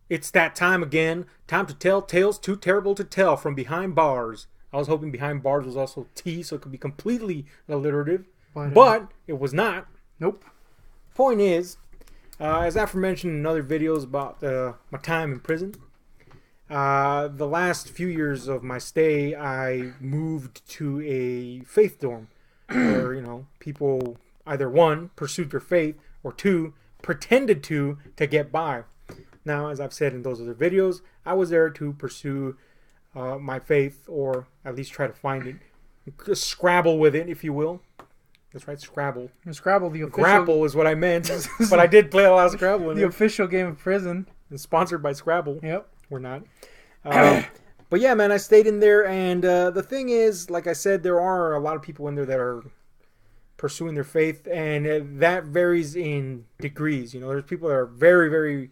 It's that time again. Time to tell tales too terrible to tell from behind bars. I was hoping behind bars was also T, so it could be completely alliterative. But it was not. Nope. Point is, as aforementioned in other videos about my time in prison, the last few years of my stay, I moved to a faith dorm where, people either one, pursued their faith, or two, pretended to get by. Now, as I've said in those other videos, I was there to pursue my faith, or at least try to find it. Scrabble with it, if you will. That's right, Scrabble. Scrabble, the official... Grapple is what I meant, but I did play a lot of Scrabble. The official game of prison. It's sponsored by Scrabble. Yep. We're not. But yeah, man, I stayed in there, and the thing is, like I said, there are a lot of people in there that are pursuing their faith, and that varies in degrees. There's people that are very, very,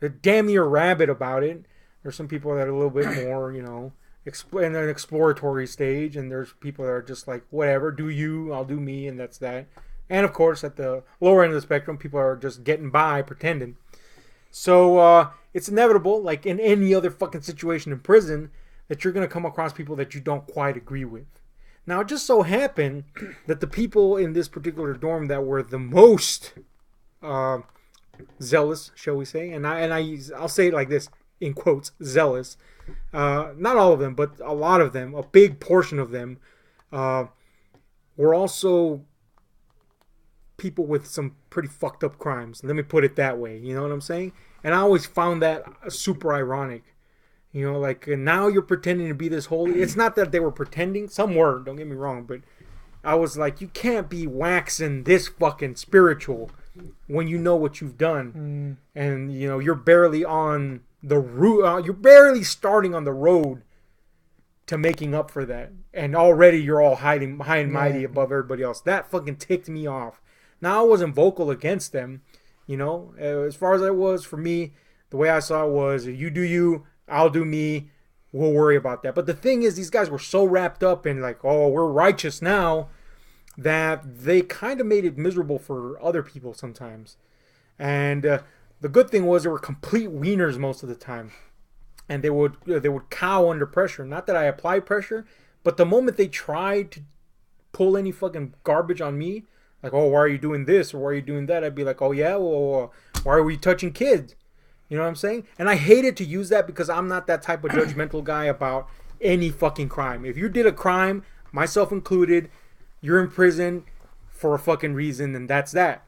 they're damn near rabid about it. There's some people that are a little bit more, in an exploratory stage, and there's people that are just like, whatever, do you, I'll do me, and that's that. And of course, at the lower end of the spectrum, people are just getting by, pretending. So it's inevitable, like in any other fucking situation in prison, that you're going to come across people that you don't quite agree with. Now, it just so happened that the people in this particular dorm that were the most zealous, shall we say, and I'll say it like this, in quotes, zealous. Not all of them, but a lot of them, a big portion of them, were also people with some pretty fucked up crimes. Let me put it that way. You know what I'm saying? And I always found that super ironic. Like, now you're pretending to be this holy. It's not that they were pretending. Some were, don't get me wrong. But I was like, you can't be waxing this fucking spiritual when you know what you've done. And, you're barely on the route. You're barely starting on the road to making up for that. And already you're all high and mighty above everybody else. That fucking ticked me off. Now, I wasn't vocal against them. As far as it was for me, the way I saw it was, you do you, I'll do me, we'll worry about that. But the thing is, these guys were so wrapped up in like, oh, we're righteous now, that they kind of made it miserable for other people sometimes. And the good thing was, they were complete wieners most of the time. And they would cow under pressure. Not that I applied pressure, but the moment they tried to pull any fucking garbage on me, like, oh, why are you doing this or why are you doing that? I'd be like, oh, yeah, well, why are we touching kids? You know what I'm saying? And I hated to use that because I'm not that type of judgmental guy about any fucking crime. If you did a crime, myself included, you're in prison for a fucking reason, and that's that.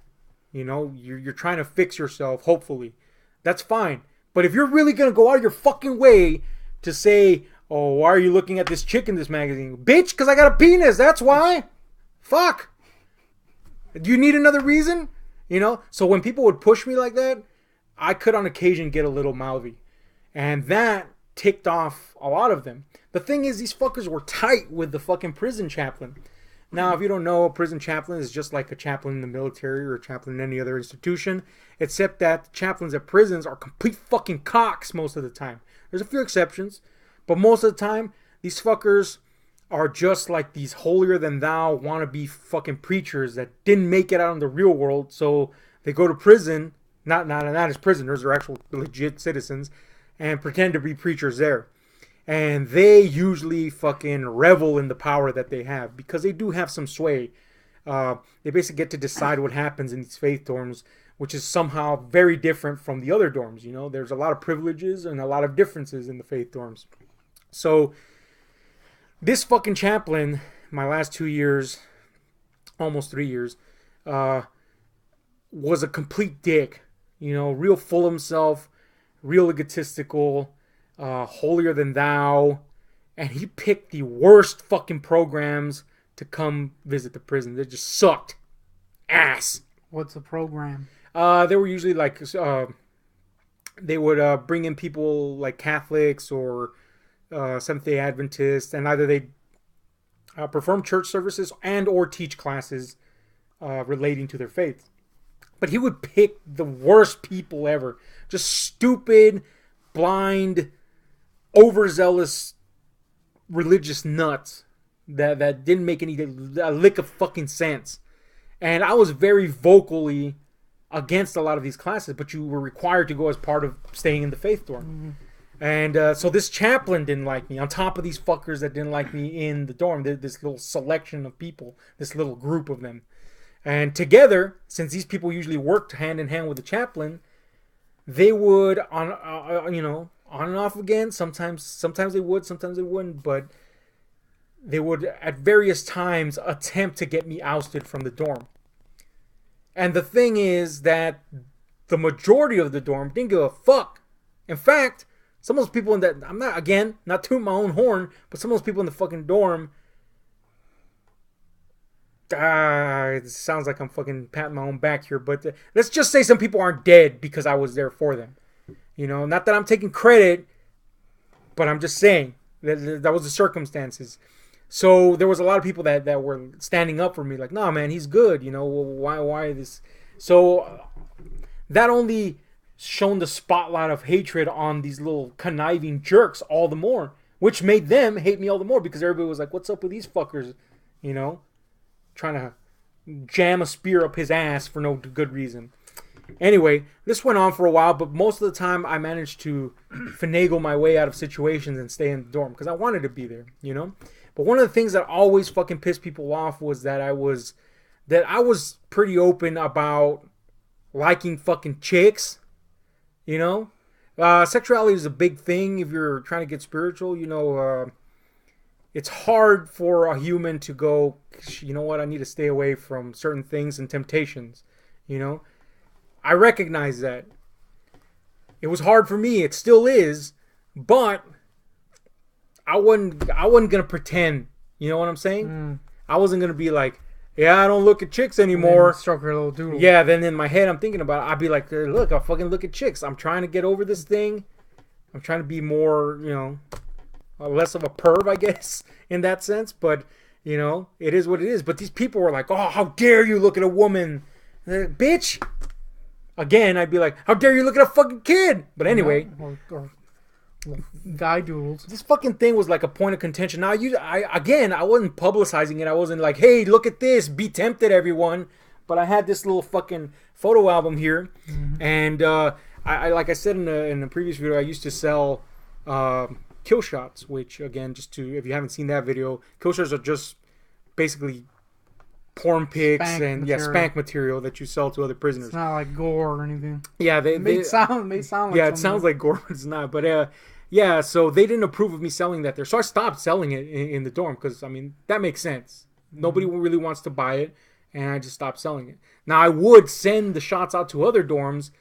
You're trying to fix yourself, hopefully. That's fine. But if you're really going to go out of your fucking way to say, oh, why are you looking at this chick in this magazine? Bitch, because I got a penis, that's why. Fuck. Do you need another reason? So when people would push me like that, I could on occasion get a little mouthy. And that ticked off a lot of them. The thing is, these fuckers were tight with the fucking prison chaplain. Now, if you don't know, a prison chaplain is just like a chaplain in the military or a chaplain in any other institution, except that chaplains at prisons are complete fucking cocks most of the time. There's a few exceptions, but most of the time, these fuckers are just like these holier-than-thou wannabe fucking preachers that didn't make it out in the real world, so they go to prison, not as prisoners, they're actual legit citizens, and pretend to be preachers there. And they usually fucking revel in the power that they have, because they do have some sway. They basically get to decide what happens in these faith dorms, which is somehow very different from the other dorms. There's a lot of privileges and a lot of differences in the faith dorms. So this fucking chaplain, my last 2 years, almost 3 years, was a complete dick. Real full of himself, real egotistical, holier than thou. And he picked the worst fucking programs to come visit the prison. They just sucked. Ass. What's a program? They were usually like, they would bring in people like Catholics or Seventh-day Adventists, and either they perform church services and or teach classes relating to their faith. But he would pick the worst people ever. Just stupid, blind, overzealous religious nuts that didn't make a lick of fucking sense. And I was very vocally against a lot of these classes, but you were required to go as part of staying in the faith dorm. And so this chaplain didn't like me, on top of these fuckers that didn't like me in the dorm. This little selection of people, this little group of them. And together, since these people usually worked hand in hand with the chaplain, they would, on and off again. Sometimes they would, sometimes they wouldn't. But they would, at various times, attempt to get me ousted from the dorm. And the thing is that the majority of the dorm didn't give a fuck. In fact, some of those people in that, I'm not, again, not tooting my own horn, but some of those people in the fucking dorm, it sounds like I'm fucking patting my own back here, but let's just say some people aren't dead because I was there for them. You know, not that I'm taking credit, but I'm just saying that was the circumstances. So there was a lot of people that were standing up for me, like, nah, man, he's good. You know, why this? So that only shone the spotlight of hatred on these little conniving jerks all the more, which made them hate me all the more because everybody was like, what's up with these fuckers? You know, trying to jam a spear up his ass for no good reason. Anyway, this went on for a while, but most of the time I managed to finagle my way out of situations and stay in the dorm because I wanted to be there, you know? But one of the things that always fucking pissed people off was that I was pretty open about liking fucking chicks, you know? Sexuality is a big thing if you're trying to get spiritual, you know. It's hard for a human to go, you know what, I need to stay away from certain things and temptations, you know? I recognize that. It was hard for me. It still is. But I wasn't gonna pretend. You know what I'm saying? I wasn't gonna be like, yeah, I don't look at chicks anymore. Stroke her little doodle. Yeah, then in my head I'm thinking about it. I'd be like, look, I fucking look at chicks. I'm trying to get over this thing. I'm trying to be more, you know, less of a perv, I guess, in that sense. But, you know, it is what it is. But these people were like, oh, how dare you look at a woman? Bitch! Again, I'd be like, how dare you look at a fucking kid? But anyway. Or guy doodles. This fucking thing was like a point of contention. Now, I wasn't publicizing it. I wasn't like, hey, look at this. Be tempted, everyone. But I had this little fucking photo album here. And I like I said in the previous video, I used to sell kill shots. Which, again, if you haven't seen that video, kill shots are just basically porn pics spank material that you sell to other prisoners. It's not like gore or anything. Yeah, it may sound like yeah, it sounds like gore, but it's not. But yeah, so they didn't approve of me selling that there, so I stopped selling it in the dorm because I mean that makes sense. Nobody really wants to buy it, and I just stopped selling it. Now I would send the shots out to other dorms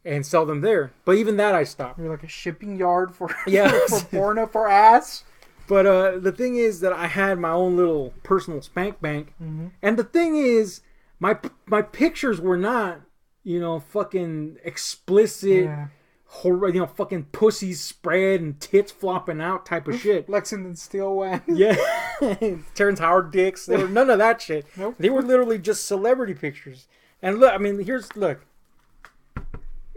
and sell them there, but even that I stopped. You're like a shipping yard for for porno for ass. But the thing is that I had my own little personal spank bank. And the thing is, my pictures were not, you know, fucking explicit, you know, fucking pussies spread and tits flopping out type of shit. Lexington Steel Wang. Yeah. Terrence Howard dicks. They were none of that shit. Nope. They were literally just celebrity pictures. And look, I mean, look.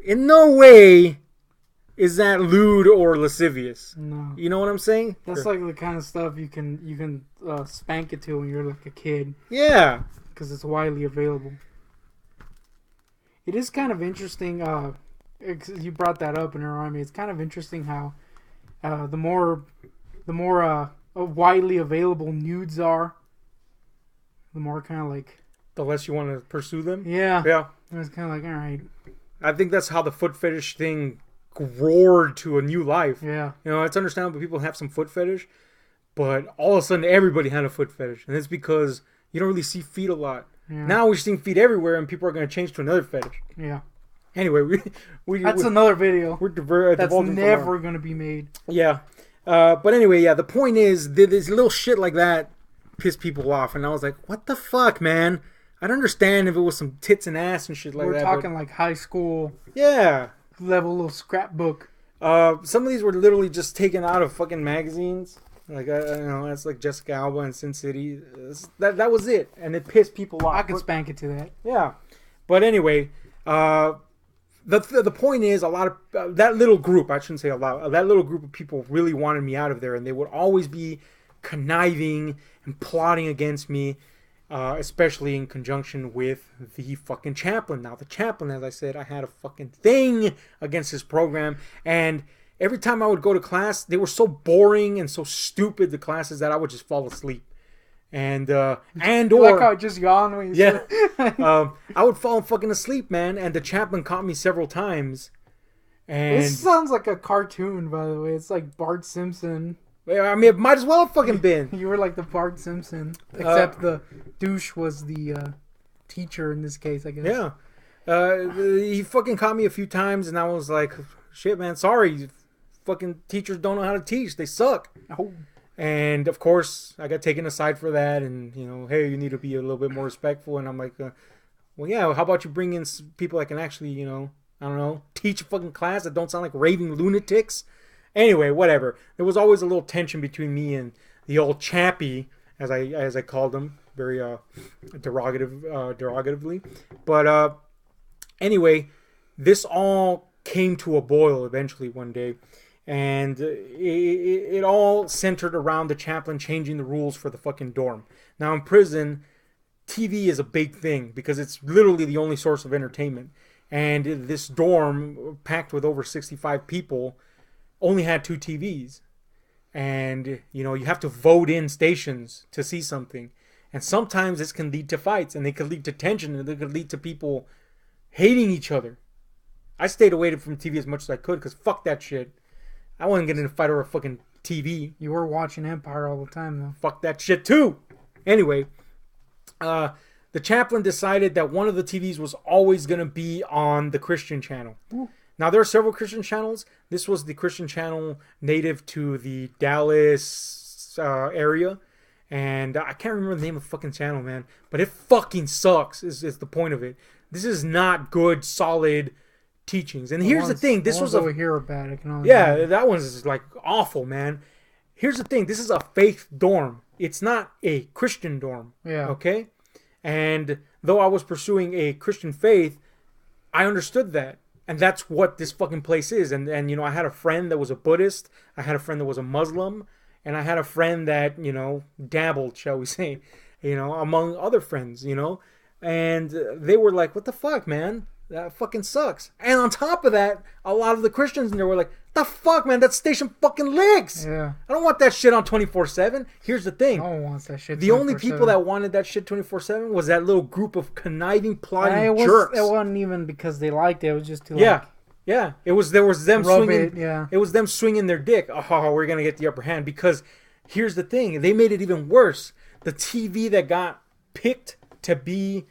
In no way is that lewd or lascivious? No. You know what I'm saying? That's like the kind of stuff you can spank it to when you're like a kid. Yeah. Because it's widely available. It is kind of interesting. You brought that up and it reminded me. It's kind of interesting how the more widely available nudes are, the more kind of like the less you want to pursue them. Yeah. Yeah. And it's kind of like, all right. I think that's how the foot fetish thing roared to a new life. Yeah. You know, it's understandable people have some foot fetish, but all of a sudden everybody had a foot fetish. And it's because you don't really see feet a lot. Yeah. Now we're seeing feet everywhere and people are going to change to another fetish. Yeah. Anyway, that's another video. That's never going to be made. Yeah. But anyway, yeah, the point is, this little shit like that pissed people off. And I was like, what the fuck, man? I'd understand if it was some tits and ass and shit like that. We're talking like high school. Yeah. Level little scrapbook. Some of these were literally just taken out of fucking magazines. Like, you know, that's like Jessica Alba and Sin City. That was it. And it pissed people off. I could spank it to that. Yeah. But anyway, the point is, a lot of that little group, I shouldn't say a lot, that little group of people really wanted me out of there. And they would always be conniving and plotting against me. especially in conjunction with the fucking chaplain. Now, the chaplain, as I said, I had a fucking thing against his program, and every time I would go to class, they were so boring and so stupid, the classes, that I would just fall asleep. And or like how I just yawned when you yeah, said I would fall fucking asleep, man. And the chaplain caught me several times. And this sounds like a cartoon, by the way. It's like Bart Simpson. I mean, it might as well have fucking been. You were like the Bart Simpson, except the douche was the teacher in this case, I guess. Yeah, he fucking caught me a few times, and I was like, "Shit, man, sorry. Fucking teachers don't know how to teach. They suck." Oh. And of course, I got taken aside for that, and hey, you need to be a little bit more respectful. And I'm like, well, yeah. How about you bring in people that can actually, I don't know, teach a fucking class that don't sound like raving lunatics. Anyway, whatever. There was always a little tension between me and the old chappie, as I called him, very derogatively. But anyway, this all came to a boil eventually one day. And it all centered around the chaplain changing the rules for the fucking dorm. Now in prison, TV is a big thing because it's literally the only source of entertainment. And this dorm, packed with over 65 people, only had 2 TVs. And, you have to vote in stations to see something. And sometimes this can lead to fights, and it could lead to tension, and it could lead to people hating each other. I stayed away from TV as much as I could because fuck that shit. I wasn't getting in a fight over a fucking TV. You were watching Empire all the time, though. Fuck that shit, too. Anyway, the chaplain decided that one of the TVs was always going to be on the Christian channel. Ooh. Now, there are several Christian channels. This was the Christian channel native to the Dallas area. And I can't remember the name of the fucking channel, man. But it fucking sucks, is the point of it. This is not good, solid teachings. And here's the thing, this was over here bad. I can only that one's like awful, man. Here's the thing, this is a faith dorm. It's not a Christian dorm. Yeah. Okay? And though I was pursuing a Christian faith, I understood that. And that's what this fucking place is. And I had a friend that was a Buddhist, I had a friend that was a Muslim, and I had a friend that, dabbled, shall we say, among other friends, and they were like, what the fuck, man? That fucking sucks. And on top of that, a lot of the Christians in there were like, the fuck, man, that station fucking licks. Yeah. I don't want that shit on 24/7. Here's the thing. No one wants that shit 24/7. The only people that wanted that shit 24/7 was that little group of conniving, plotting jerks. It wasn't even because they liked it. It was just to Yeah. There was them swinging. It was them swinging their dick. Oh, we're going to get the upper hand. Because here's the thing. They made it even worse. The TV that got picked to be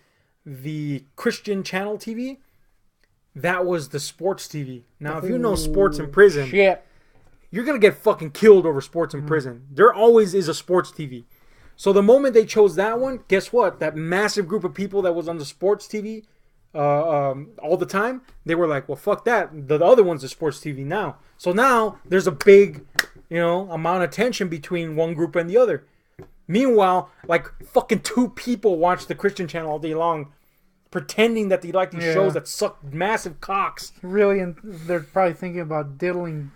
the Christian channel TV, that was the sports TV. Now, if you know sports in prison, you're going to get fucking killed over sports in prison. There always is a sports TV. So the moment they chose that one, guess what? That massive group of people that was on the sports TV all the time, they were like, well, fuck that. The other one's the sports TV now. So now there's a big, amount of tension between one group and the other. Meanwhile, like fucking 2 people watch the Christian channel all day long, pretending that they like these shows that suck massive cocks. Really, and they're probably thinking about diddling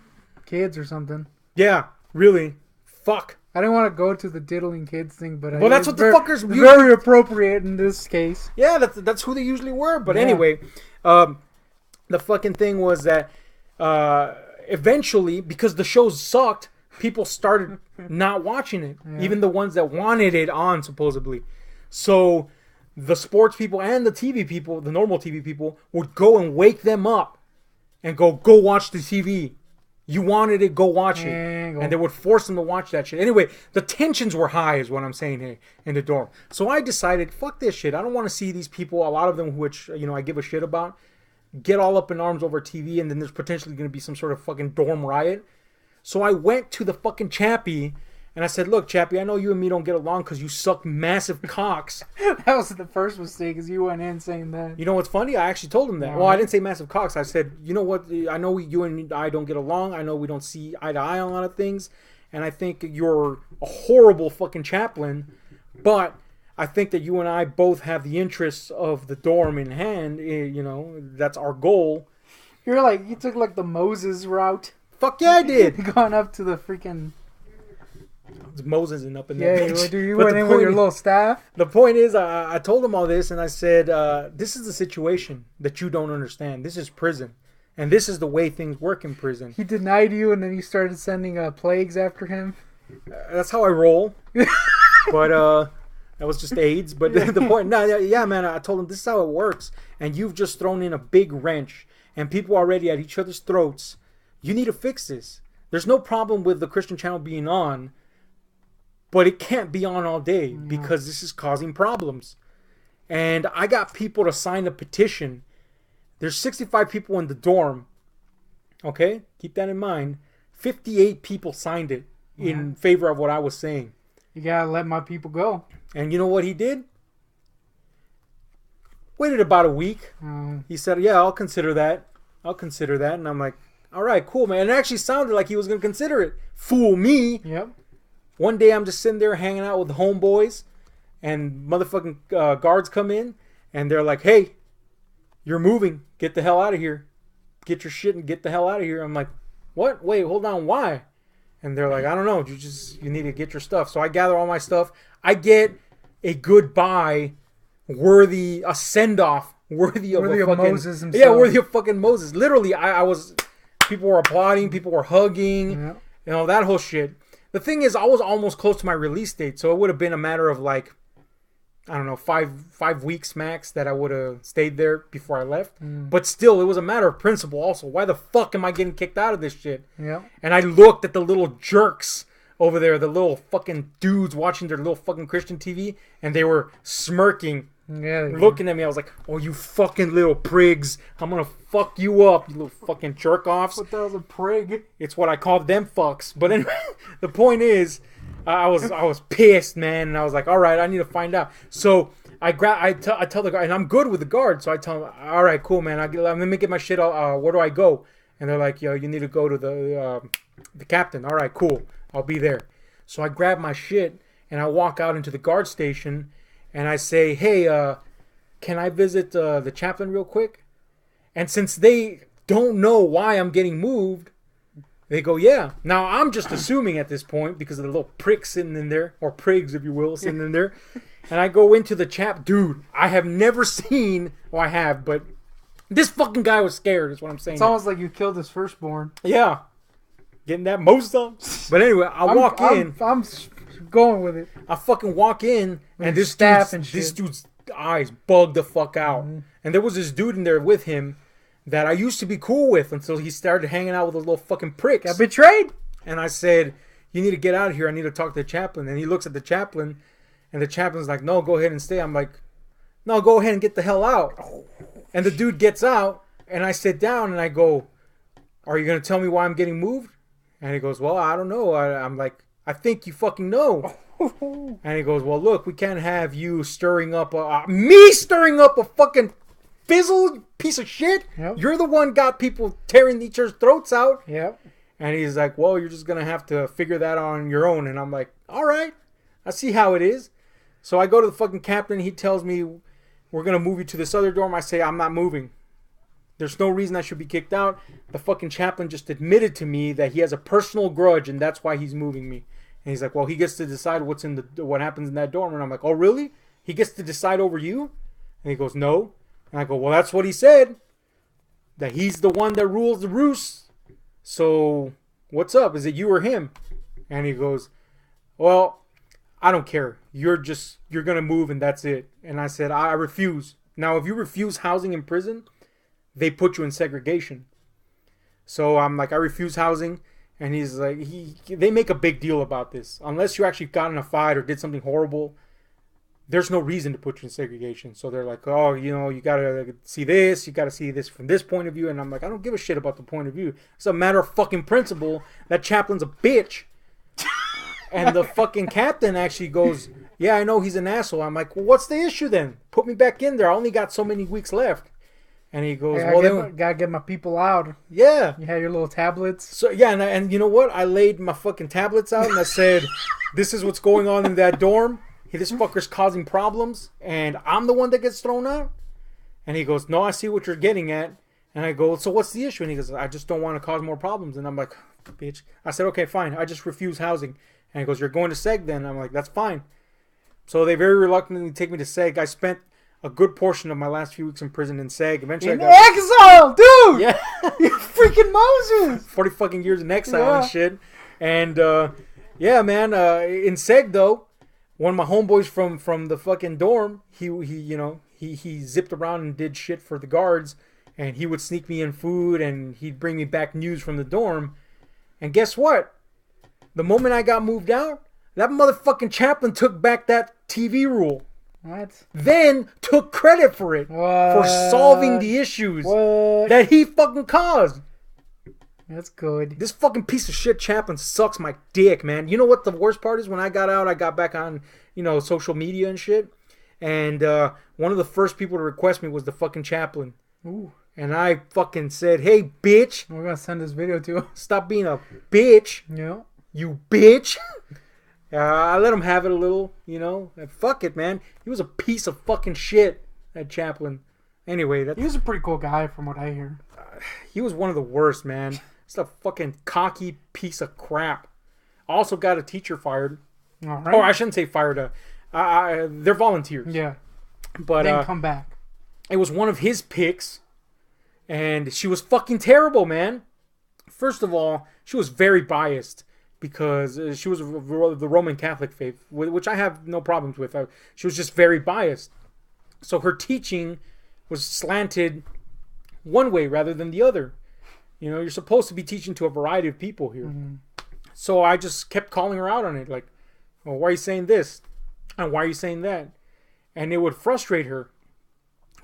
kids or something. Yeah, really. Fuck. I didn't want to go to the diddling kids thing, but that's what the fuckers usually... very appropriate in this case. Yeah, that's who they usually were. But anyway, the fucking thing was that eventually, because the shows sucked, people started not watching it. Yeah. Even the ones that wanted it on, supposedly. So the sports people and the TV people, the normal TV people, would go and wake them up and go watch the TV. You wanted it, go watch it. And they would force them to watch that shit. Anyway, the tensions were high is what I'm saying here in the dorm. So I decided, fuck this shit. I don't want to see these people, a lot of them which, I give a shit about, get all up in arms over TV, and then there's potentially going to be some sort of fucking dorm riot. So I went to the fucking Chappie, and I said, look, Chappie, I know you and me don't get along because you suck massive cocks. That was the first mistake, is you went in saying that. You know what's funny? I actually told him that. Well, I didn't say massive cocks. I said, you know what? I know you and I don't get along. I know we don't see eye to eye on a lot of things. And I think you're a horrible fucking chaplain. But I think that you and I both have the interests of the dorm in hand. That's our goal. You took like the Moses route. Fuck yeah, I did. Going up to the freaking... It's Moses and up in Yeah, that bitch. you But went the in with point your is- little staff. The point is, I told him all this, and I said, this is the situation that you don't understand. This is prison. And this is the way things work in prison. He denied you, and then you started sending plagues after him. That's how I roll. But that was just AIDS. But the point, yeah, man, I told him this is how it works. And you've just thrown in a big wrench. And people are already at each other's throats. You need to fix this. There's no problem with the Christian channel being on. But it can't be on all day because this is causing problems. And I got people to sign a petition. There's 65 people in the dorm. Okay? Keep that in mind. 58 people signed it in favor of what I was saying. You gotta let my people go. And you know what he did? Waited about a week. He said, yeah, I'll consider that. And I'm like, all right, cool, man. And it actually sounded like he was going to consider it. Fool me. Yep. One day I'm just sitting there hanging out with the homeboys, and motherfucking guards come in, and they're like, hey, you're moving. Get the hell out of here. Get your shit and get the hell out of here. I'm like, what? Wait, hold on. Why? And they're like, I don't know. You need to get your stuff. So I gather all my stuff. I get a goodbye worthy, a send-off worthy of Moses himself. Yeah, worthy of fucking Moses. Literally, I was, people were applauding, people were hugging, you know, that whole shit. The thing is, I was almost close to my release date, so it would have been a matter of like, I don't know, five weeks max that I would have stayed there before I left. But still, it was a matter of principle also. Why the fuck am I getting kicked out of this shit? Yeah. And I looked at the little jerks over there, the little fucking dudes watching their little fucking Christian TV, and they were smirking, looking at me. I was like, oh, you fucking little prigs. I'm gonna fuck you up, you little fucking jerk-offs. What the hell's a prig? It's what I call them fucks. But anyway, the point is, I was pissed, man, and I was like, all right, I need to find out. So I tell the guard, and I'm good with the guard, so I tell him, all right, cool, man, let me get my shit. Where do I go? And they're like, yo, you need to go to the captain. All right, cool, I'll be there. So I grab my shit and I walk out into the guard station, and I say, hey, can I visit the chaplain real quick? And since they don't know why I'm getting moved, they go, yeah. Now, I'm just assuming at this point, because of the little prick sitting in there, or prigs, if you will, sitting in there. And I go into the Dude, I have never seen, well, I have, but this fucking guy was scared, is what I'm saying. It's almost like you killed his firstborn. Yeah. Getting that most of. But anyway, I walk in. I'm going with it. I fucking walk in, with and this dude's eyes bugged the fuck out. And there was this dude in there with him that I used to be cool with until he started hanging out with those little fucking pricks. Got betrayed. And I said, you need to get out of here. I need to talk to the chaplain. And he looks at the chaplain, and the chaplain's like, no, go ahead and stay. I'm like, no, go ahead and get the hell out. And the dude gets out, and I sit down, and I go, are you going to tell me why I'm getting moved? And he goes, well, I don't know. I'm like, I think you fucking know. And he goes, well, look, we can't have you stirring up me stirring up a fucking fizzle piece of shit. Yep. You're the one got people tearing each other's throats out. Yep. And he's like, well, you're just going to have to figure that out on your own. And I'm like, all right, I see how it is. So I go to the fucking captain. He tells me, we're going to move you to this other dorm. I say, I'm not moving. There's no reason I should be kicked out. The fucking chaplain just admitted to me that he has a personal grudge, and that's why he's moving me. And he's like, well, he gets to decide what happens in that dorm. And I'm like, oh, really? He gets to decide over you? And he goes, no. And I go, well, that's what he said. That he's the one that rules the roost. So what's up? Is it you or him? And he goes, well, I don't care. You're going to move and that's it. And I said, I refuse. Now, if you refuse housing in prison, they put you in segregation. So I'm like, I refuse housing. And he's like, they make a big deal about this. Unless you actually got in a fight or did something horrible, there's no reason to put you in segregation. So they're like, oh, you got to see this. You got to see this from this point of view. And I'm like, I don't give a shit about the point of view. It's a matter of fucking principle. That chaplain's a bitch. And the fucking captain actually goes, yeah, I know he's an asshole. I'm like, well, what's the issue then? Put me back in there. I only got so many weeks left. And he goes, gotta get my people out. Yeah. You had your little tablets. So yeah, and you know what? I laid my fucking tablets out and I said, this is what's going on in that dorm. This fucker's causing problems, and I'm the one that gets thrown out. And he goes, no, I see what you're getting at. And I go, so what's the issue? And he goes, I just don't want to cause more problems. And I'm like, bitch. I said, okay, fine. I just refuse housing. And he goes, "You're going to Seg then?" I'm like, "That's fine." So they very reluctantly take me to Seg. I spent a good portion of my last few weeks in prison in Seg. Eventually, exile, dude. Yeah, you freaking Moses. 40 fucking years in exile and shit. And yeah, man. In Seg though, one of my homeboys from the fucking dorm, he zipped around and did shit for the guards, and he would sneak me in food, and he'd bring me back news from the dorm. And guess what? The moment I got moved out, that motherfucking chaplain took back that TV rule. What? Then took credit for it. For solving the issues that he fucking caused. That's good. This fucking piece of shit chaplain sucks my dick, man. You know what the worst part is? When I got out, I got back on, social media and shit. And one of the first people to request me was the fucking chaplain. Ooh. And I fucking said, "Hey, bitch. We're going to send this video to him. Stop being a bitch. Yeah. You bitch." I let him have it a little, And fuck it, man. He was a piece of fucking shit, that chaplain. Anyway, he was a pretty cool guy from what I hear. He was one of the worst, man. Just a fucking cocky piece of crap. Also got a teacher fired. All right. Or I shouldn't say fired. They're volunteers. Yeah. But then come back. It was one of his picks. And she was fucking terrible, man. First of all, she was very biased because she was of the Roman Catholic faith, which I have no problems with. She was just very biased. So her teaching was slanted one way rather than the other. You're supposed to be teaching to a variety of people here. Mm-hmm. So I just kept calling her out on it. Like, "Well, why are you saying this? And why are you saying that?" And it would frustrate her.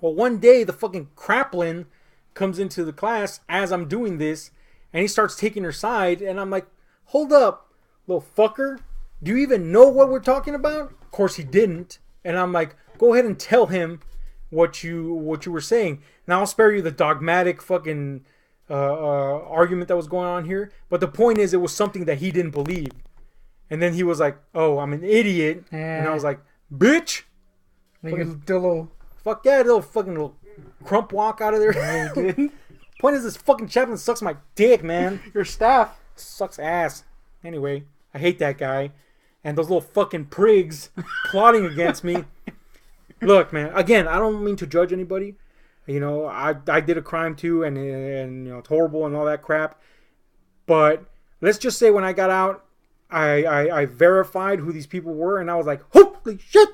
Well, one day the fucking chaplain comes into the class as I'm doing this, and he starts taking her side, and I'm like, "Hold up, little fucker. Do you even know what we're talking about?" Of course he didn't. And I'm like, "Go ahead and tell him what you were saying. Now I'll spare you the dogmatic fucking argument that was going on here. But the point is, it was something that he didn't believe." And then he was like, "Oh, I'm an idiot." And I was like, "Bitch." Fuck yeah, little crump walk out of there. Point is, this fucking chaplain sucks my dick, man. Your staff sucks ass. Anyway, I hate that guy. And those little fucking prigs plotting against me. Look, man, again, I don't mean to judge anybody. I did a crime too, and it's horrible and all that crap. But let's just say when I got out, I verified who these people were, and I was like, "Holy shit!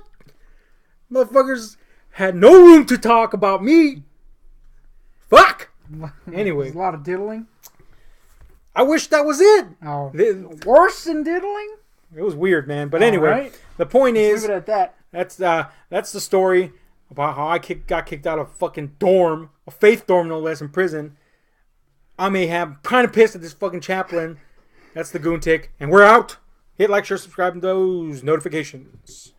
Motherfuckers had no room to talk about me. Fuck!" Anyway. There's a lot of diddling. I wish that was it. Oh. Worse than diddling? It was weird, man. But anyway, the point is, leave it at that. That's the story about how I got kicked out of a fucking dorm, a faith dorm no less, in prison. I'm kind of pissed at this fucking chaplain. That's the Goon Tick, and we're out. Hit like, share, subscribe, and those notifications.